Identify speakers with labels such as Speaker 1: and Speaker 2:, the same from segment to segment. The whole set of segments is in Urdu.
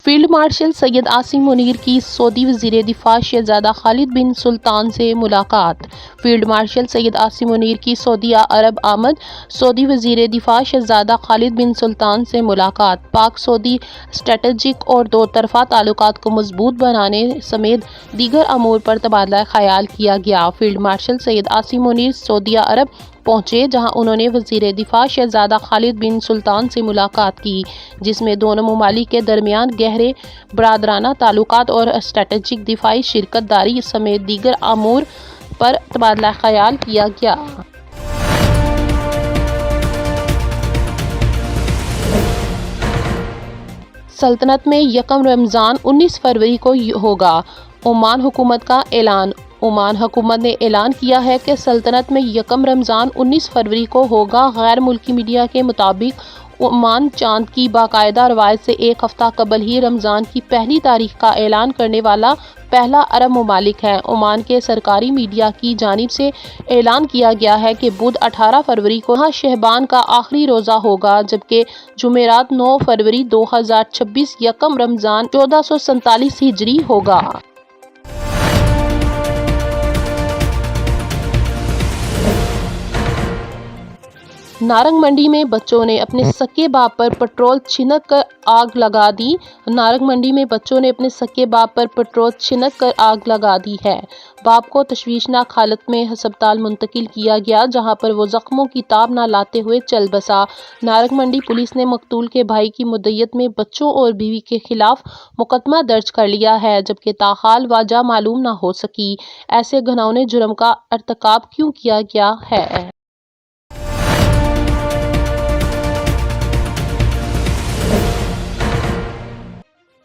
Speaker 1: فیلڈ مارشل سید عاصم منیر کی سعودی وزیر دفاع شہزادہ خالد بن سلطان سے ملاقات۔ فیلڈ مارشل سید عاصم منیر کی سعودیہ عرب آمد۔ سعودی وزیر دفاع شہزادہ خالد بن سلطان سے ملاقات۔ پاک سعودی اسٹریٹجک اور دو طرفہ تعلقات کو مضبوط بنانے سمیت دیگر امور پر تبادلہ خیال کیا گیا۔ فیلڈ مارشل سید عاصم منیر سعودیہ عرب پہنچے، جہاں انہوں نے وزیر دفاع شہزادہ خالد بن سلطان سے ملاقات کی، جس میں دونوں ممالک کے درمیان گہرے برادرانہ تعلقات اور اسٹریٹجک دفاعی شراکت داری سمیت دیگر امور پر تبادلہ خیال کیا گیا۔ سلطنت میں یکم رمضان 19 فروری کو ہوگا، عمان حکومت کا اعلان۔ عمان حکومت نے اعلان کیا ہے کہ سلطنت میں یکم رمضان 19 فروری کو ہوگا۔ غیر ملکی میڈیا کے مطابق عمان چاند کی باقاعدہ روایت سے ایک ہفتہ قبل ہی رمضان کی پہلی تاریخ کا اعلان کرنے والا پہلا عرب ممالک ہے۔ عمان کے سرکاری میڈیا کی جانب سے اعلان کیا گیا ہے کہ بدھ 18 فروری کو ماہ شعبان کا آخری روزہ ہوگا، جبکہ جمعرات 9 فروری 2026 یکم رمضان 1447 ہجری ہوگا۔ نارنگ منڈی میں بچوں نے اپنے سکے باپ پر پٹرول چھڑک کر آگ لگا دی۔ نارنگ منڈی میں بچوں نے اپنے سکے باپ پر پٹرول چھڑک کر آگ لگا دی ہے۔ باپ کو تشویشناک حالت میں ہسپتال منتقل کیا گیا، جہاں پر وہ زخموں کی تاب نہ لاتے ہوئے چل بسا۔ نارنگ منڈی پولیس نے مقتول کے بھائی کی مدیت میں بچوں اور بیوی کے خلاف مقدمہ درج کر لیا ہے، جبکہ تاحال وجہ معلوم نہ ہو سکی۔ ایسے گھناؤنے جرم کا ارتکاب کیوں کیا گیا ہے؟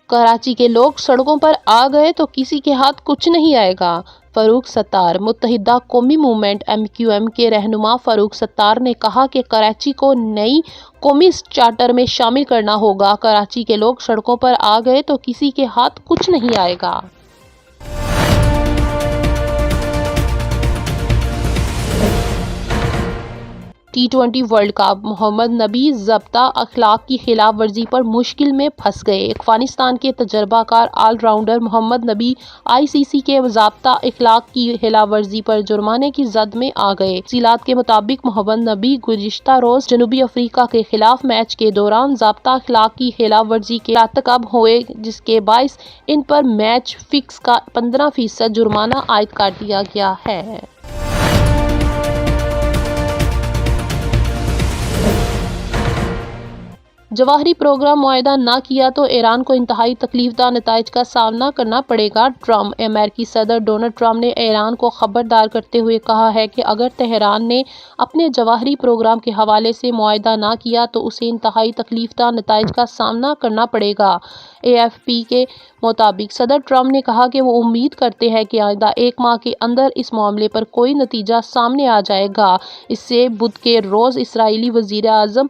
Speaker 1: کراچی کے لوگ سڑکوں پر آ گئے تو کسی کے ہاتھ کچھ نہیں آئے گا۔ فاروق ستار۔ متحدہ قومی موومنٹ MQM کے رہنما فاروق ستار نے کہا کہ کراچی کو نئی قومی چارٹر میں شامل کرنا ہوگا۔ کراچی کے لوگ سڑکوں پر آ گئے تو کسی کے ہاتھ کچھ نہیں آئے گا۔ T20 world cup. محمد نبی ضابطہ اخلاق کی خلاف ورزی پر مشکل میں پھنس گئے۔ افغانستان کے تجربہ کار آل راؤنڈر محمد نبی ICC کے ضابطہ اخلاق کی خلاف ورزی پر جرمانے کی زد میں آ گئے۔ تفصیلات کے مطابق محمد نبی گزشتہ روز جنوبی افریقہ کے خلاف میچ کے دوران ضابطہ اخلاق کی خلاف ورزی کے مرتکب ہوئے، جس کے باعث ان پر میچ فکس کا 15% جرمانہ عائد کر دیا گیا ہے۔ جواہری پروگرام معاہدہ نہ کیا تو ایران کو انتہائی تکلیف دہ نتائج کا سامنا کرنا پڑے گا۔ ٹرمپ۔ امریکی صدر ڈونلڈ ٹرمپ نے ایران کو خبردار کرتے ہوئے کہا ہے کہ اگر تہران نے اپنے جواہری پروگرام کے حوالے سے معاہدہ نہ کیا تو اسے انتہائی تکلیف دہ نتائج کا سامنا کرنا پڑے گا۔ AFP کے مطابق صدر ٹرمپ نے کہا کہ وہ امید کرتے ہیں کہ آئندہ ایک ماہ کے اندر اس معاملے پر کوئی نتیجہ سامنے آ جائے گا۔ اس سے بدھ کے روز اسرائیلی وزیر اعظم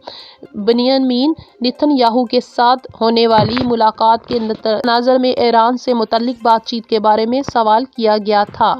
Speaker 1: بنیامین نتن یاہو کے ساتھ ہونے والی ملاقات کے تناظر میں ایران سے متعلق بات چیت کے بارے میں سوال کیا گیا تھا۔